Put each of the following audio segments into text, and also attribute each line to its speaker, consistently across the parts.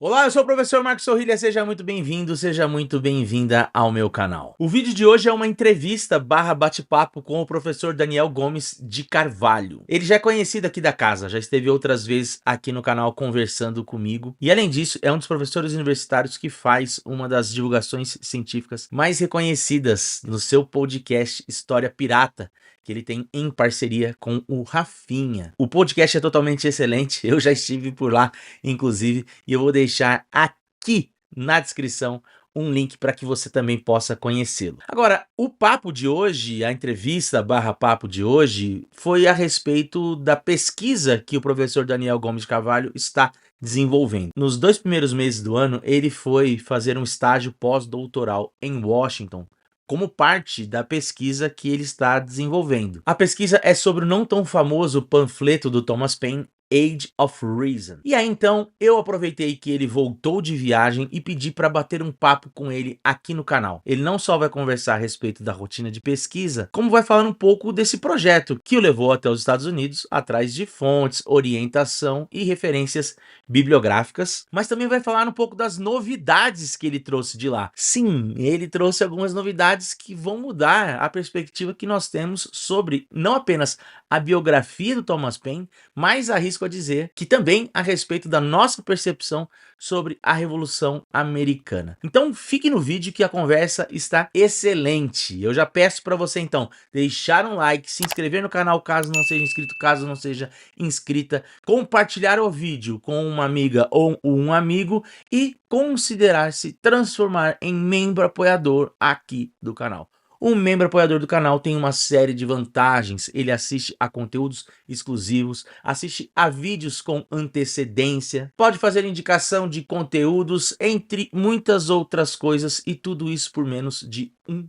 Speaker 1: Olá, eu sou o professor Marcos Sorrilha, seja muito bem-vindo, seja muito bem-vinda ao meu canal. O vídeo de hoje é uma entrevista barra bate-papo com o professor Daniel Gomes de Carvalho. Ele já é conhecido aqui da casa, já esteve outras vezes aqui no canal conversando comigo. E além disso, é um dos professores universitários que faz uma das divulgações científicas mais reconhecidas no seu podcast História Pirata, que ele tem em parceria com o Rafinha. O podcast é totalmente excelente, eu já estive por lá, inclusive, e eu vou deixar aqui na descrição um link para que você também possa conhecê-lo. Agora, o papo de hoje, a entrevista barra papo de hoje, foi a respeito da pesquisa que o professor Daniel Gomes de Carvalho está desenvolvendo. Nos 2 primeiros meses do ano, ele foi fazer um estágio pós-doutoral em Washington, como parte da pesquisa que ele está desenvolvendo. A pesquisa é sobre o não tão famoso panfleto do Thomas Paine, Age of Reason. E aí então eu aproveitei que ele voltou de viagem e pedi para bater um papo com ele aqui no canal. Ele não só vai conversar a respeito da rotina de pesquisa, como vai falar um pouco desse projeto que o levou até os Estados Unidos atrás de fontes, orientação e referências bibliográficas, mas também vai falar um pouco das novidades que ele trouxe de lá. Sim, ele trouxe algumas novidades que vão mudar a perspectiva que nós temos sobre não apenas a biografia do Thomas Paine, mas arrisco a dizer que também a respeito da nossa percepção sobre a Revolução Americana. Então fique no vídeo que a conversa está excelente. Eu já peço para você então deixar um like, se inscrever no canal caso não seja inscrito, caso não seja inscrita, compartilhar o vídeo com uma amiga ou um amigo e considerar se transformar em membro apoiador aqui do canal. Um membro apoiador do canal tem uma série de vantagens, ele assiste a conteúdos exclusivos, assiste a vídeos com antecedência, pode fazer indicação de conteúdos, entre muitas outras coisas, e tudo isso por menos de $1.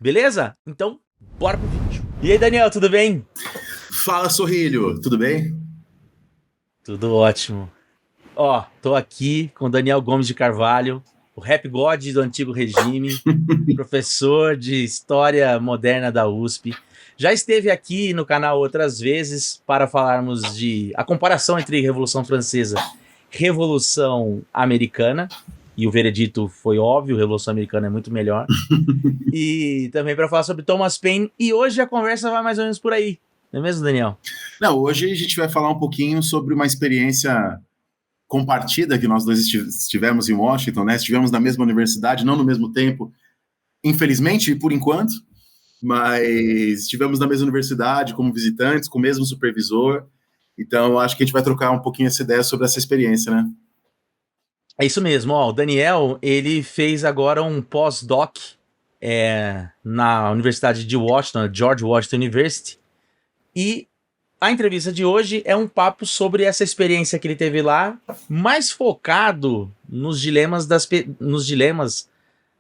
Speaker 1: Beleza? Então, bora pro vídeo. E aí, Daniel, tudo bem?
Speaker 2: Fala, Sorrilho, tudo bem?
Speaker 1: Tudo ótimo. Ó, tô aqui com o Daniel Gomes de Carvalho, o Rap God do antigo regime, professor de História Moderna da USP. Já esteve aqui no canal outras vezes para falarmos de a comparação entre Revolução Francesa e Revolução Americana. E o veredito foi óbvio, Revolução Americana é muito melhor. E também para falar sobre Thomas Paine. E hoje a conversa vai mais ou menos por aí. Não é mesmo, Daniel?
Speaker 2: Não, hoje a gente vai falar um pouquinho sobre uma experiência compartida que nós dois estivemos em Washington, né? Estivemos na mesma universidade, não no mesmo tempo, infelizmente, por enquanto, mas estivemos na mesma universidade como visitantes, com o mesmo supervisor. Então, acho que a gente vai trocar um pouquinho essa ideia sobre essa experiência, né?
Speaker 1: É isso mesmo, ó, o Daniel, ele fez agora um pós-doc na Universidade de Washington, George Washington University, e a entrevista de hoje é um papo sobre essa experiência que ele teve lá, mais focado nos dilemas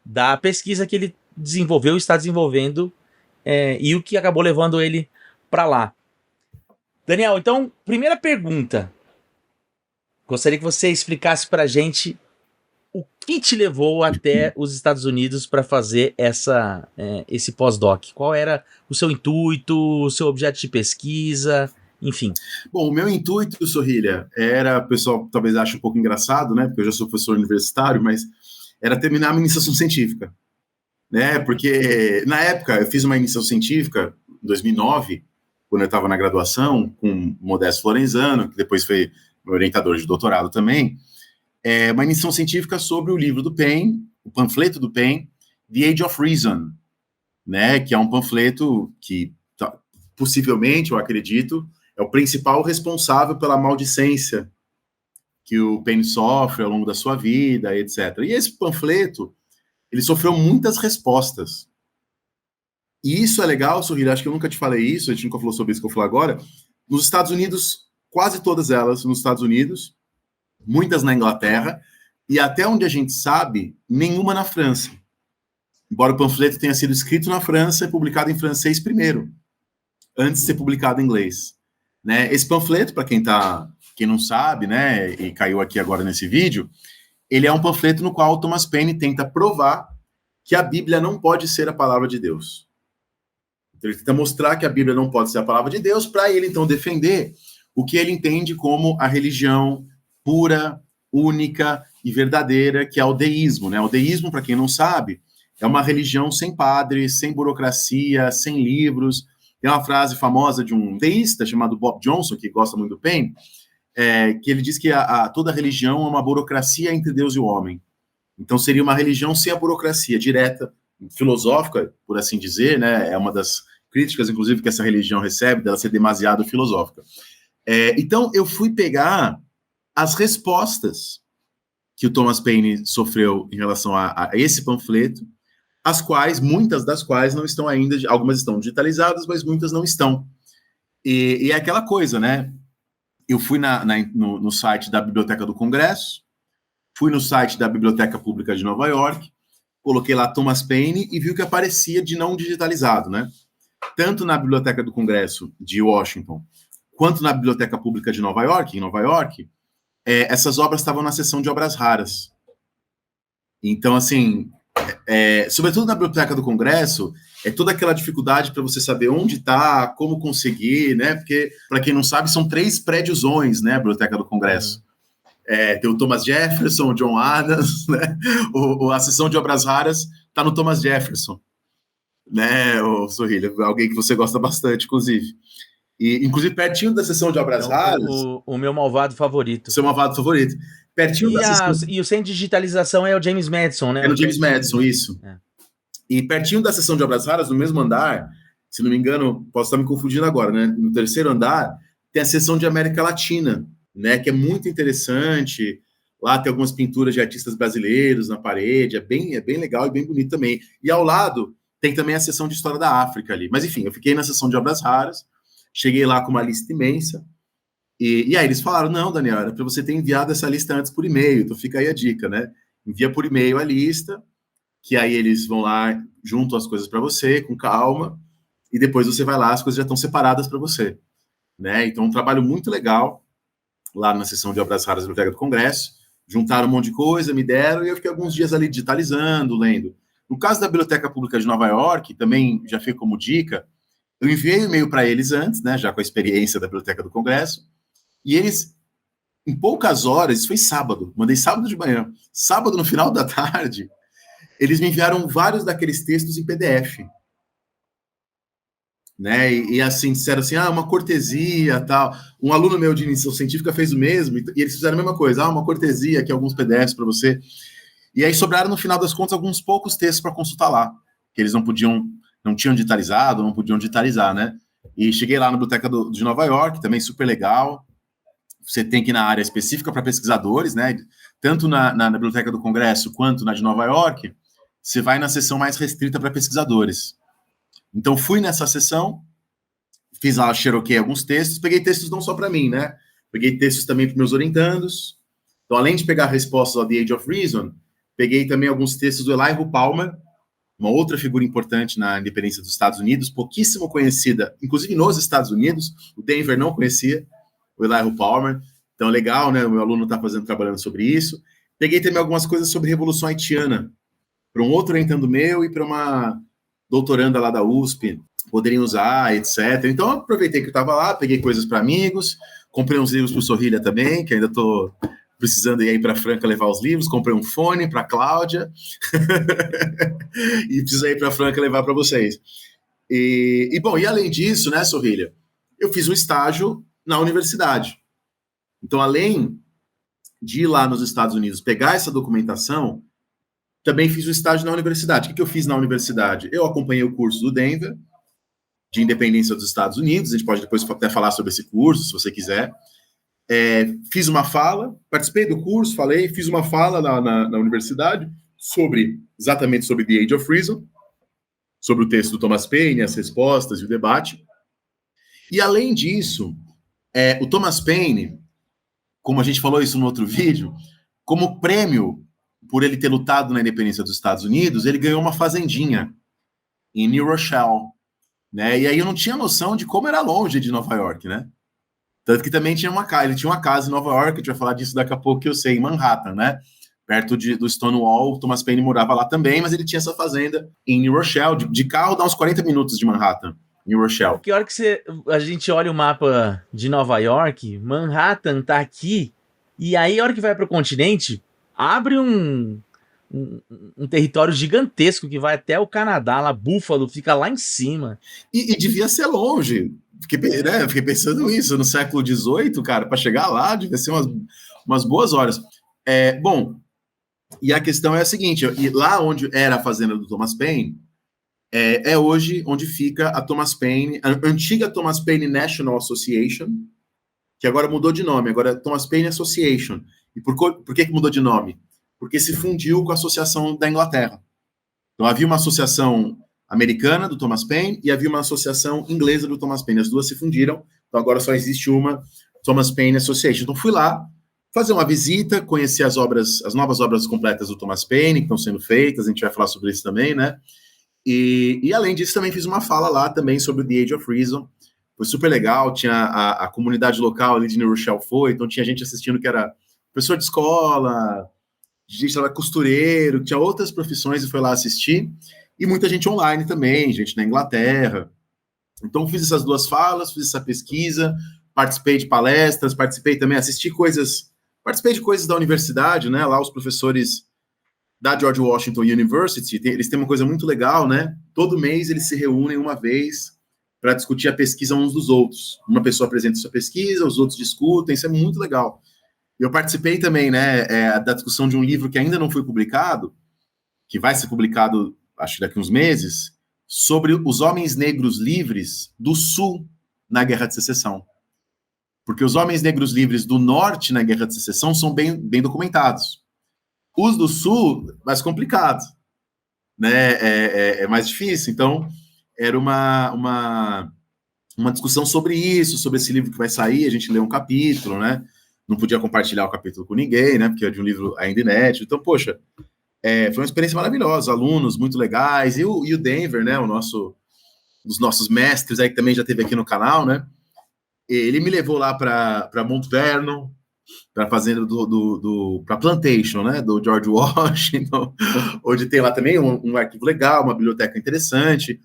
Speaker 1: da pesquisa que ele desenvolveu, está desenvolvendo, e o que acabou levando ele para lá. Daniel, então, primeira pergunta. Gostaria que você explicasse para a gente o que te levou até os Estados Unidos para fazer esse pós-doc. Qual era o seu intuito, o seu objeto de pesquisa, enfim.
Speaker 2: Bom, o meu intuito, Sorrilha, era, o pessoal talvez ache um pouco engraçado, né? Porque eu já sou professor universitário, mas era terminar a minha iniciação científica, né? Porque na época eu fiz uma iniciação científica em 2009, quando eu estava na graduação, com o Modesto Lorenzano, que depois foi meu orientador de doutorado também, uma iniciação científica sobre o livro do Paine, o panfleto do Paine, The Age of Reason, né? Que é um panfleto que possivelmente, eu acredito, é o principal responsável pela maldicência que o Paine sofre ao longo da sua vida, etc. E esse panfleto, ele sofreu muitas respostas. E isso é legal, Sorrilha, acho que eu nunca te falei isso, a gente nunca falou sobre isso que eu falo agora. Nos Estados Unidos, quase todas elas nos Estados Unidos, muitas na Inglaterra, e até onde a gente sabe, nenhuma na França. Embora o panfleto tenha sido escrito na França e publicado em francês primeiro, antes de ser publicado em inglês. Né? Esse panfleto, para quem não sabe, né, e caiu aqui agora nesse vídeo, ele é um panfleto no qual Thomas Paine tenta provar que a Bíblia não pode ser a palavra de Deus. Então, ele tenta mostrar que a Bíblia não pode ser a palavra de Deus, para ele, então, defender o que ele entende como a religião pura, única e verdadeira, que é o deísmo, né? O deísmo, para quem não sabe, é uma religião sem padres, sem burocracia, sem livros. Tem uma frase famosa de um deísta chamado Bob Johnson, que gosta muito do Paine, que ele diz que toda religião é uma burocracia entre Deus e o homem. Então seria uma religião sem a burocracia, direta, filosófica, por assim dizer, né? É uma das críticas, inclusive, que essa religião recebe, dela ser demasiado filosófica. Então eu fui pegar as respostas que o Thomas Paine sofreu em relação a esse panfleto, muitas das quais não estão ainda, algumas estão digitalizadas, mas muitas não estão. E é aquela coisa, né? Eu fui no site da Biblioteca do Congresso, fui no site da Biblioteca Pública de Nova York, coloquei lá Thomas Paine e vi o que aparecia de não digitalizado, né? Tanto na Biblioteca do Congresso de Washington, quanto na Biblioteca Pública de Nova York, em Nova York, essas obras estavam na seção de obras raras. Então, assim, sobretudo na Biblioteca do Congresso, toda aquela dificuldade para você saber onde está, como conseguir, né? Porque, para quem não sabe, são 3 prédiozões, né? A Biblioteca do Congresso. Tem o Thomas Jefferson, o John Adams, né? A seção de obras raras está no Thomas Jefferson, né, o Sorrilha? Alguém que você gosta bastante, inclusive. E, inclusive, pertinho da seção de obras raras...
Speaker 1: O meu malvado favorito.
Speaker 2: Seu malvado favorito. Pertinho da sessão...
Speaker 1: E o sem digitalização é o James Madison, né?
Speaker 2: É no James Madison, isso. E pertinho da seção de obras raras, no mesmo andar, se não me engano, posso estar me confundindo agora, né? No terceiro andar, tem a seção de América Latina, né? Que é muito interessante. Lá tem algumas pinturas de artistas brasileiros na parede, é bem legal e bem bonito também. E ao lado, tem também a seção de História da África ali. Mas, enfim, eu fiquei na seção de obras raras, cheguei lá com uma lista imensa, e aí eles falaram, não, Daniel, era para você ter enviado essa lista antes por e-mail, então fica aí a dica, né? Envia por e-mail a lista, que aí eles vão lá, juntam as coisas para você, com calma, e depois você vai lá, as coisas já estão separadas para você, né? Então, um trabalho muito legal, lá na seção de obras raras da Biblioteca do Congresso, juntaram um monte de coisa, me deram, e eu fiquei alguns dias ali digitalizando, lendo. No caso da Biblioteca Pública de Nova York, também já fica como dica, eu enviei um e-mail para eles antes, né, já com a experiência da Biblioteca do Congresso, e eles, em poucas horas, isso foi sábado, mandei sábado de manhã, sábado no final da tarde, eles me enviaram vários daqueles textos em PDF. Né? E assim, disseram assim, uma cortesia, tal. Um aluno meu de iniciação científica fez o mesmo, e eles fizeram a mesma coisa, uma cortesia, aqui alguns PDFs para você. E aí sobraram, no final das contas, alguns poucos textos para consultar lá, que eles não tinham digitalizado, não podiam digitalizar, né? E cheguei lá na Biblioteca de Nova York, também super legal. Você tem que ir na área específica para pesquisadores, né? Tanto na Biblioteca do Congresso quanto na de Nova York, você vai na seção mais restrita para pesquisadores. Então, fui nessa sessão, fiz lá, xeroquei alguns textos, peguei textos não só para mim, né? Peguei textos também para meus orientandos. Então, além de pegar respostas ao The Age of Reason, peguei também alguns textos do Elihu Palmer, uma outra figura importante na independência dos Estados Unidos, pouquíssimo conhecida, inclusive nos Estados Unidos. O Denver não conhecia o Elihu Palmer. Então, legal, né? O meu aluno está trabalhando sobre isso. Peguei também algumas coisas sobre a Revolução Haitiana, para um outro orientando meu e para uma doutoranda lá da USP, poderiam usar, etc. Então, eu aproveitei que eu estava lá, peguei coisas para amigos, comprei uns livros para o Sorrilha também, que ainda estou precisando ir aí para Franca levar os livros, comprei um fone para a Cláudia, e precisei ir para Franca levar para vocês. Bom, e além disso, né, Sorrilha, eu fiz um estágio na universidade. Então, além de ir lá nos Estados Unidos pegar essa documentação, também fiz o estágio na universidade. O que eu fiz na universidade? Eu acompanhei o curso do Denver, de independência dos Estados Unidos. A gente pode depois até falar sobre esse curso, se você quiser. Fiz uma fala, participei do curso, fiz uma fala na universidade exatamente sobre The Age of Reason, sobre o texto do Thomas Paine, as respostas e o debate. E, além disso, o Thomas Paine, como a gente falou isso no outro vídeo, como prêmio por ele ter lutado na independência dos Estados Unidos, ele ganhou uma fazendinha em New Rochelle, né? E aí eu não tinha noção de como era longe de Nova York, né? Tanto que também ele tinha uma casa em Nova York, a gente vai falar disso daqui a pouco, que eu sei, em Manhattan, né? Perto do Stonewall, o Thomas Paine morava lá também, mas ele tinha essa fazenda em New Rochelle, de carro dá uns 40 minutos de Manhattan, New Rochelle.
Speaker 1: Que hora que a gente olha o mapa de Nova York, Manhattan tá aqui, E aí, a hora que vai para o continente, abre um território gigantesco que vai até o Canadá, lá, Buffalo, fica lá em cima.
Speaker 2: E devia ser longe. Fiquei pensando isso, no século XVIII, cara, para chegar lá, devia ser umas boas horas. Bom, e a questão é a seguinte, lá onde era a fazenda do Thomas Paine, é hoje onde fica a Thomas Paine, a antiga Thomas Paine National Association, que agora mudou de nome, agora é Thomas Paine Association. E por que mudou de nome? Porque se fundiu com a Associação da Inglaterra. Então havia uma associação americana do Thomas Paine e havia uma associação inglesa do Thomas Paine. As duas se fundiram, então agora só existe uma Thomas Paine Association. Então fui lá fazer uma visita, conhecer as novas obras completas do Thomas Paine, que estão sendo feitas, a gente vai falar sobre isso também, né? E além disso, também fiz uma fala lá também sobre The Age of Reason. Foi super legal, tinha a comunidade local ali de New Rochelle foi, então tinha gente assistindo que era professor de escola, gente era costureiro, tinha outras profissões e foi lá assistir, e muita gente online também, gente na Inglaterra. Então fiz essas duas falas, fiz essa pesquisa, participei de palestras, participei também, participei de coisas da universidade, né, lá os professores da George Washington University, eles têm uma coisa muito legal, né, todo mês eles se reúnem uma vez para discutir a pesquisa uns dos outros. Uma pessoa apresenta sua pesquisa, os outros discutem, isso é muito legal. Eu participei também, né, da discussão de um livro que ainda não foi publicado, que vai ser publicado, acho que daqui uns meses, sobre os homens negros livres do Sul na Guerra de Secessão. Porque os homens negros livres do Norte na Guerra de Secessão são bem documentados. Os do Sul, mais complicado, né, é mais difícil. Então, era uma discussão sobre isso, sobre esse livro que vai sair, a gente leu um capítulo, né? Não podia compartilhar o capítulo com ninguém, né? Porque é de um livro ainda inédito. Então, poxa, foi uma experiência maravilhosa, alunos muito legais, e o Denver, né? Um dos nossos mestres aí, que também já esteve aqui no canal, né? Ele me levou lá para Mount Vernon, para a fazenda para Plantation, né? Do George Washington, onde tem lá também um arquivo legal, uma biblioteca interessante.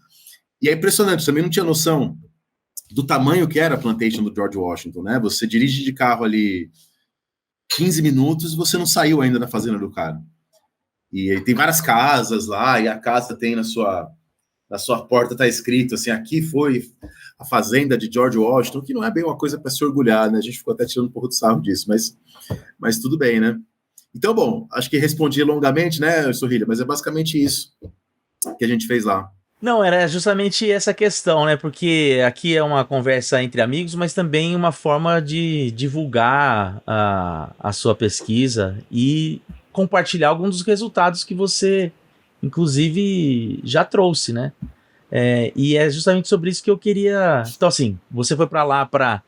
Speaker 2: E é impressionante, também não tinha noção do tamanho que era a Plantation do George Washington, né? Você dirige de carro ali 15 minutos e você não saiu ainda da fazenda do cara. E tem várias casas lá, e a casa tem na sua porta, tá escrito assim, aqui foi a fazenda de George Washington, que não é bem uma coisa para se orgulhar, né? A gente ficou até tirando um pouco de sarro disso, mas tudo bem, né? Então, bom, acho que respondi longamente, né, Sorrilha? Mas é basicamente isso que a gente fez lá.
Speaker 1: Não, era justamente essa questão, né? Porque aqui é uma conversa entre amigos, mas também uma forma de divulgar a sua pesquisa e compartilhar alguns dos resultados que você, inclusive, já trouxe, né? E é justamente sobre isso que eu queria... Então, assim, você foi para lá para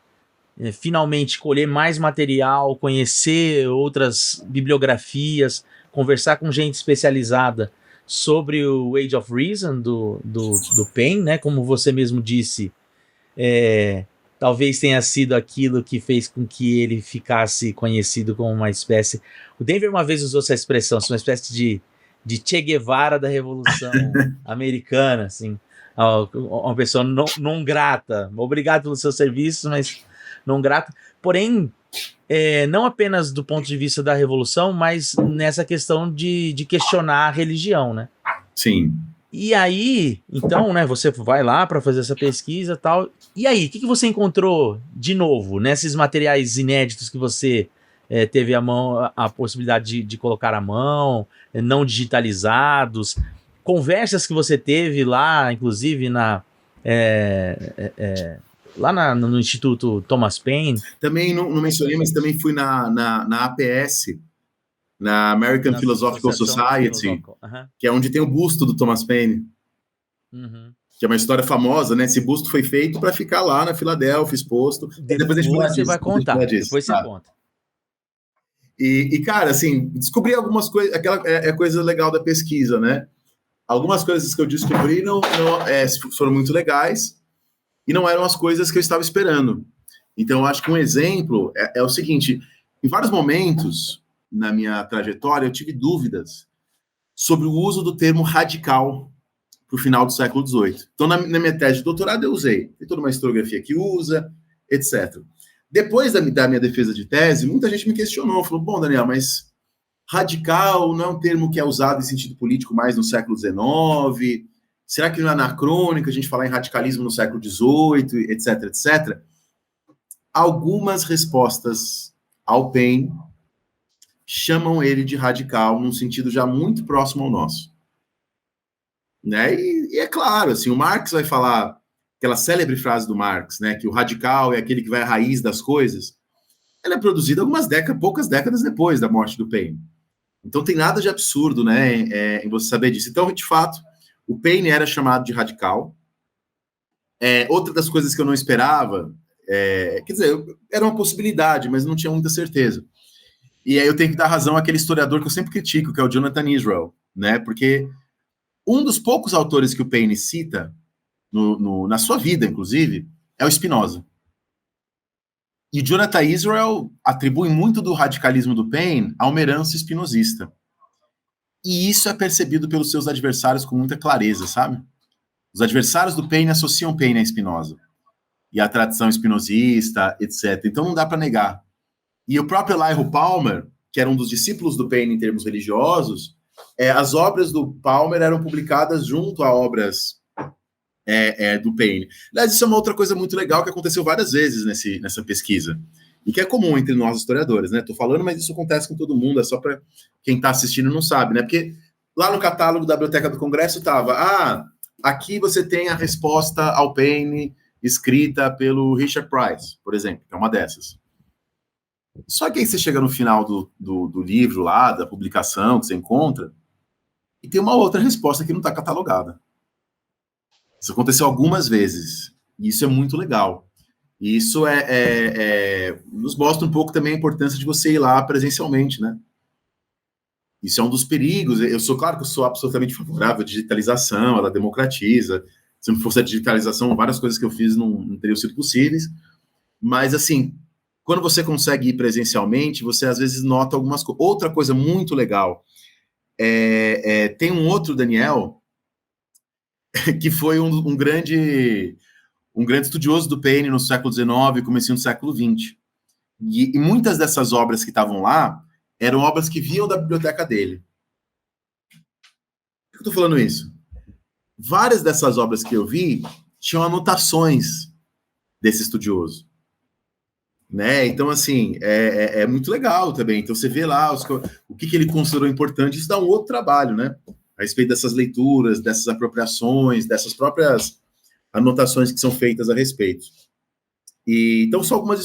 Speaker 1: finalmente colher mais material, conhecer outras bibliografias, conversar com gente especializada sobre o Age of Reason do Paine, né? Como você mesmo disse, talvez tenha sido aquilo que fez com que ele ficasse conhecido como uma espécie... O Denver uma vez usou essa expressão, uma espécie de Che Guevara da Revolução Americana, assim, uma pessoa não grata. Obrigado pelos seus serviços, mas não grata. Porém, não apenas do ponto de vista da revolução, mas nessa questão de questionar a religião, né?
Speaker 2: Sim.
Speaker 1: E aí, então, né, você vai lá para fazer essa pesquisa e tal. E aí, o que você encontrou de novo nesses materiais inéditos que você teve a possibilidade de colocar à mão, não digitalizados, conversas que você teve lá, inclusive lá no Instituto Thomas Paine?
Speaker 2: Também não mencionei, mas também fui na APS, na American Philosophical Society, que é onde tem o busto do Thomas Paine, que é uma história famosa, né? Esse busto foi feito para ficar lá na Filadélfia, exposto.
Speaker 1: Depois a gente vai contar. Depois você conta.
Speaker 2: E, cara, assim, descobri algumas coisas, aquela coisa legal da pesquisa, né? Algumas coisas que eu descobri foram muito legais e não eram as coisas que eu estava esperando. Então, eu acho que um exemplo é o seguinte: em vários momentos na minha trajetória, eu tive dúvidas sobre o uso do termo radical para o final do século XVIII. Então, na minha tese de doutorado, eu usei. Tem toda uma historiografia que usa, etc. Depois da minha defesa de tese, muita gente me questionou, falou, bom, Daniel, mas radical não é um termo que é usado em sentido político mais no século XIX? Será que não é anacrônico a gente falar em radicalismo no século XVIII, etc, etc? Algumas respostas ao Paine chamam ele de radical num sentido já muito próximo ao nosso. Né? E é claro, assim, o Marx vai falar aquela célebre frase do Marx, né, que o radical é aquele que vai à raiz das coisas. Ela é produzida poucas décadas depois da morte do Paine. Então tem nada de absurdo, né, em você saber disso. Então, de fato, o Paine era chamado de radical. Outra das coisas que eu não esperava, quer dizer, era uma possibilidade, mas não tinha muita certeza. E aí eu tenho que dar razão àquele historiador que eu sempre critico, que é o Jonathan Israel, né, porque um dos poucos autores que o Paine cita, na sua vida, inclusive, é o Spinoza. E Jonathan Israel atribui muito do radicalismo do Paine a uma herança espinosista. E isso é percebido pelos seus adversários com muita clareza, sabe? Os adversários do Paine associam Paine a Spinoza. E a tradição espinosista, etc. Então não dá para negar. E o próprio Elihu Palmer, que era um dos discípulos do Paine em termos religiosos, as obras do Palmer eram publicadas junto a obras do Paine. Aliás, isso é uma outra coisa muito legal que aconteceu várias vezes nessa pesquisa. E que é comum entre nós historiadores, né? Tô falando, mas isso acontece com todo mundo, é só para quem está assistindo não sabe, né? Porque lá no catálogo da Biblioteca do Congresso estava, aqui você tem a resposta ao Paine escrita pelo Richard Price, por exemplo, que é uma dessas. Só que aí você chega no final do livro lá, da publicação que você encontra, e tem uma outra resposta que não está catalogada. Isso aconteceu algumas vezes, e isso é muito legal. E isso nos mostra um pouco também a importância de você ir lá presencialmente, né? Isso é um dos perigos. Claro que eu sou absolutamente favorável à digitalização, ela democratiza. Se não fosse a digitalização, várias coisas que eu fiz não teriam sido possíveis. Mas, assim, quando você consegue ir presencialmente, você às vezes nota algumas coisas. Outra coisa muito legal, tem um outro Daniel, que foi um grande estudioso do Paine no século XIX e comecinho do século XX. E muitas dessas obras que estavam lá eram obras que vinham da biblioteca dele. Por que eu estou falando isso? Várias dessas obras que eu vi tinham anotações desse estudioso. Né? Então, assim, é muito legal também. Então, você vê lá o que ele considerou importante, isso dá um outro trabalho, né? A respeito dessas leituras, dessas apropriações, dessas próprias anotações que são feitas a respeito. Então, só algumas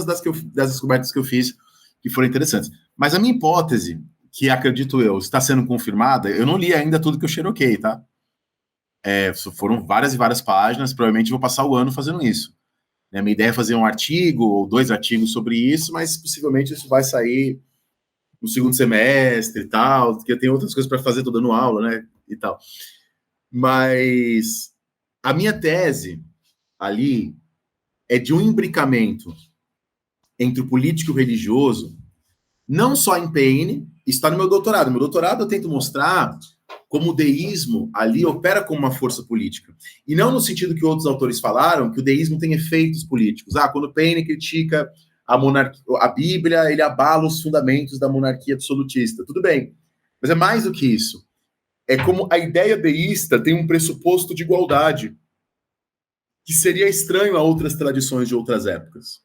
Speaker 2: das descobertas que eu fiz que foram interessantes. Mas a minha hipótese, que acredito eu, está sendo confirmada, eu não li ainda tudo que eu xeroquei, tá? Foram várias e várias páginas, provavelmente vou passar o ano fazendo isso. A minha ideia é fazer um artigo ou 2 artigos sobre isso, mas possivelmente isso vai sair no segundo semestre e tal, porque eu tenho outras coisas para fazer, estou dando aula, né, e tal. Mas a minha tese ali é de um imbricamento entre o político e o religioso, não só em Paine, isso está no meu doutorado. No meu doutorado eu tento mostrar como o deísmo ali opera como uma força política. E não no sentido que outros autores falaram, que o deísmo tem efeitos políticos. Quando Paine critica a Bíblia, ele abala os fundamentos da monarquia absolutista. Tudo bem, mas é mais do que isso. É como a ideia deísta tem um pressuposto de igualdade, que seria estranho a outras tradições de outras épocas.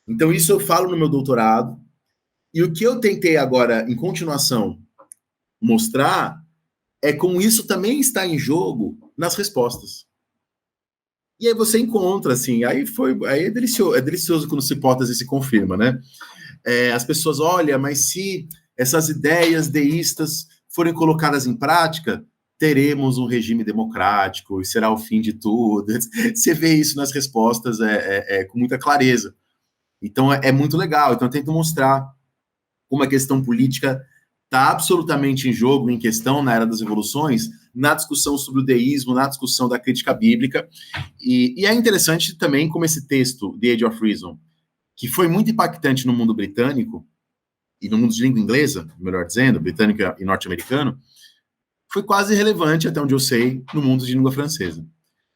Speaker 2: Então isso eu falo no meu doutorado, e o que eu tentei agora, em continuação, mostrar é como isso também está em jogo nas respostas. E aí você encontra, assim, aí é delicioso quando essa hipótese se confirma, né? As pessoas, olha, mas se essas ideias deístas forem colocadas em prática, teremos um regime democrático e será o fim de tudo. Você vê isso nas respostas com muita clareza. Então é muito legal. Então eu tento mostrar como a questão política está absolutamente em jogo, em questão na Era das Revoluções, na discussão sobre o deísmo, na discussão da crítica bíblica. E é interessante também como esse texto, The Age of Reason, que foi muito impactante no mundo britânico, e no mundo de língua inglesa, melhor dizendo, britânico e norte-americano, foi quase irrelevante, até onde eu sei, no mundo de língua francesa.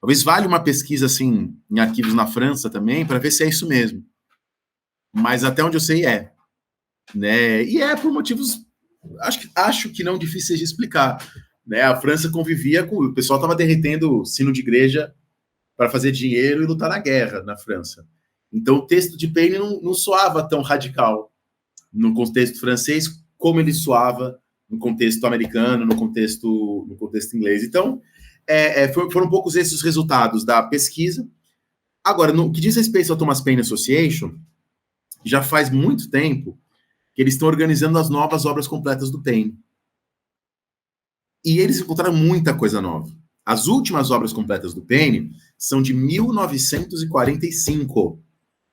Speaker 2: Talvez valha uma pesquisa assim, em arquivos na França também, para ver se é isso mesmo. Mas até onde eu sei né? E por motivos, acho que não difíceis de explicar. Né? A França convivia com... O pessoal estava derretendo sino de igreja para fazer dinheiro e lutar na guerra na França. Então o texto de Paine não soava tão radical no contexto francês como ele soava no contexto americano, no contexto inglês. Então, foram poucos esses os resultados da pesquisa. Agora, no que diz respeito ao Thomas Paine Association, já faz muito tempo que eles estão organizando as novas obras completas do Paine. E eles encontraram muita coisa nova. As últimas obras completas do Paine são de 1945,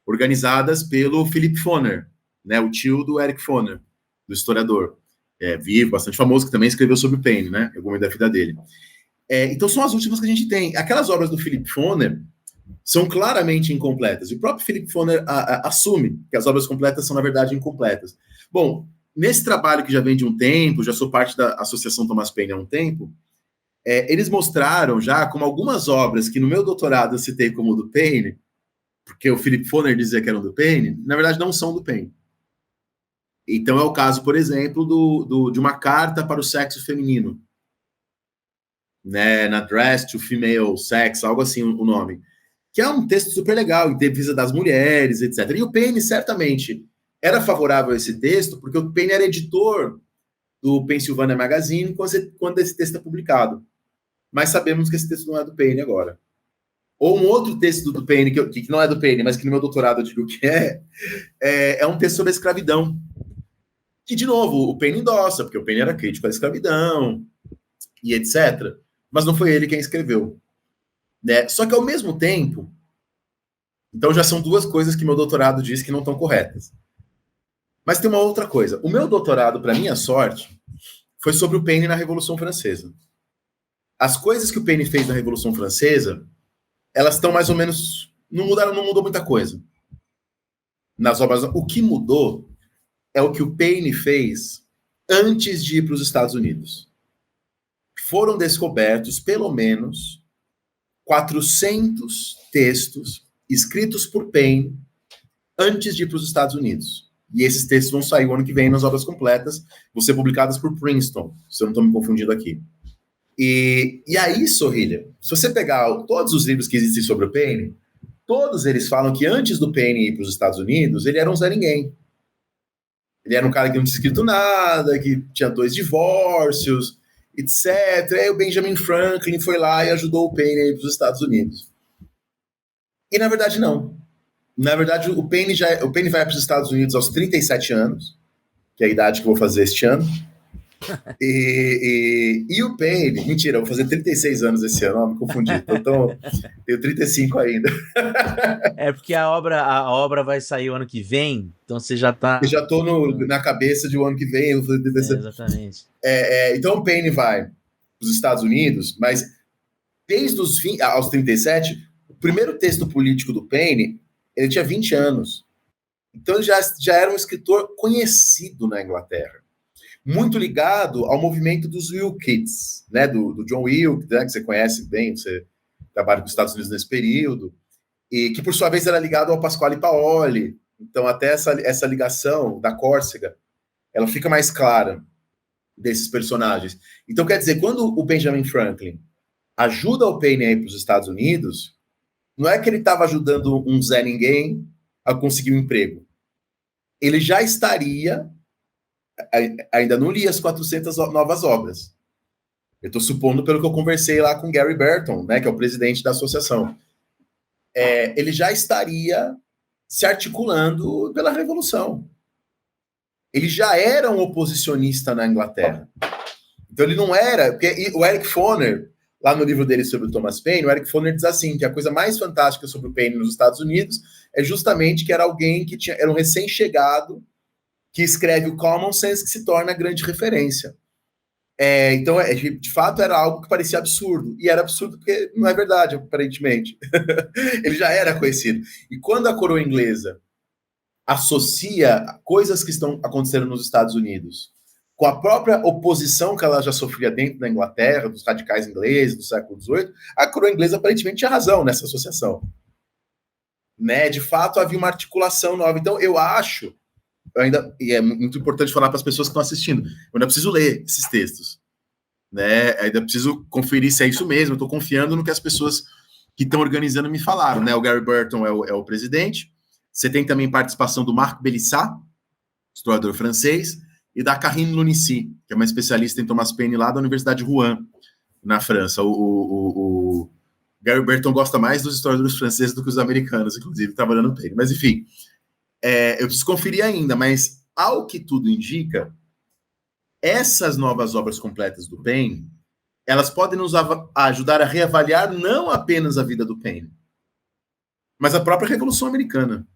Speaker 2: organizadas pelo Philip Foner, né, o tio do Eric Foner, do historiador, vivo, bastante famoso, que também escreveu sobre o Paine, né, em algum momento da vida dele. Então são as últimas que a gente tem. Aquelas obras do Philip Foner são claramente incompletas. E o próprio Philip Foner assume que as obras completas são, na verdade, incompletas. Bom, nesse trabalho que já vem de um tempo, já sou parte da Associação Thomas Paine há um tempo, eles mostraram já como algumas obras que no meu doutorado eu citei como do Paine, porque o Philip Foner dizia que eram do Paine, na verdade não são do Paine. Então é o caso, por exemplo, de uma carta para o sexo feminino, né, na Address to Female Sex, algo assim o nome, que é um texto super legal, em defesa das mulheres, etc. E o Paine certamente era favorável a esse texto, porque o Paine era editor do Pennsylvania Magazine quando esse texto é publicado. Mas sabemos que esse texto não é do Paine agora. Ou um outro texto do Paine, que não é do Paine, mas que no meu doutorado eu digo que é um texto sobre a escravidão. Que, de novo, o Paine endossa, porque o Paine era crítico à escravidão e etc. Mas não foi ele quem escreveu. Né? Só que, ao mesmo tempo, então já são duas coisas que meu doutorado diz que não estão corretas. Mas tem uma outra coisa. O meu doutorado, para minha sorte, foi sobre o Paine na Revolução Francesa. As coisas que o Paine fez na Revolução Francesa, elas estão mais ou menos... Não mudou muita coisa. Nas obras... O que mudou é o que o Paine fez antes de ir para os Estados Unidos. Foram descobertos, pelo menos, 400 textos escritos por Paine antes de ir para os Estados Unidos. E esses textos vão sair o ano que vem nas obras completas, vão ser publicadas por Princeton, se eu não estou me confundindo aqui. E aí, Sorrilha, se você pegar todos os livros que existem sobre o Paine, todos eles falam que antes do Paine ir para os Estados Unidos, ele era um Zé Ninguém. Ele era um cara que não tinha escrito nada, que tinha 2 divórcios, etc. Aí o Benjamin Franklin foi lá e ajudou o Paine a ir para os Estados Unidos. E, na verdade, não. Na verdade, o Paine vai para os Estados Unidos aos 37 anos, que é a idade que eu vou fazer este ano. E o Paine... Mentira, eu vou fazer 36 anos esse ano, me confundi. Então, tenho 35 ainda.
Speaker 1: É porque a obra vai sair o ano que vem, então você já tá...
Speaker 2: Eu já tô na cabeça de o ano que vem. Eu vou fazer 36.
Speaker 1: Exatamente.
Speaker 2: Então, o Paine vai para os Estados Unidos, mas desde os aos 37, o primeiro texto político do Paine, ele tinha 20 anos. Então, ele já era um escritor conhecido na Inglaterra. Muito ligado ao movimento dos Wilkes, né, do John Wilkes, né, que você conhece bem, você trabalha com os Estados Unidos nesse período, e que, por sua vez, era ligado ao Pasquale Paoli. Então, até essa ligação da Córcega, ela fica mais clara desses personagens. Então, quer dizer, quando o Benjamin Franklin ajuda o Paine a ir para os Estados Unidos, não é que ele estava ajudando um Zé Ninguém a conseguir um emprego. Ele já estaria... Ainda não li as 400 novas obras. Eu estou supondo pelo que eu conversei lá com Gary Burton, né, que é o presidente da associação. Ele já estaria se articulando pela Revolução. Ele já era um oposicionista na Inglaterra. Então ele não era... Porque o Eric Foner, lá no livro dele sobre o Thomas Paine, o Eric Foner diz assim, que a coisa mais fantástica sobre o Paine nos Estados Unidos é justamente que era alguém que era um recém-chegado que escreve o Common Sense, que se torna grande referência. Então, de fato, era algo que parecia absurdo. E era absurdo porque não é verdade, aparentemente. Ele já era conhecido. E quando a coroa inglesa associa coisas que estão acontecendo nos Estados Unidos com a própria oposição que ela já sofria dentro da Inglaterra, dos radicais ingleses do século XVIII, a coroa inglesa aparentemente tinha razão nessa associação. né? De fato, havia uma articulação nova. Então, eu acho, e é muito importante falar para as pessoas que estão assistindo, eu ainda preciso ler esses textos, né? Ainda preciso conferir se é isso mesmo. Eu estou confiando no que as pessoas que estão organizando me falaram, né? O Gary Burton é o presidente. Você tem também participação do Marc Bélissat, historiador francês, e da Karine Lunici, que é uma especialista em Thomas Paine lá da Universidade de Rouen, na França. O Gary Burton gosta mais dos historiadores franceses do que os americanos, inclusive, trabalhando no Paine. Mas, enfim, eu preciso conferir ainda, mas, ao que tudo indica, essas novas obras completas do Paine, elas podem nos ajudar a reavaliar não apenas a vida do Paine, mas a própria Revolução Americana.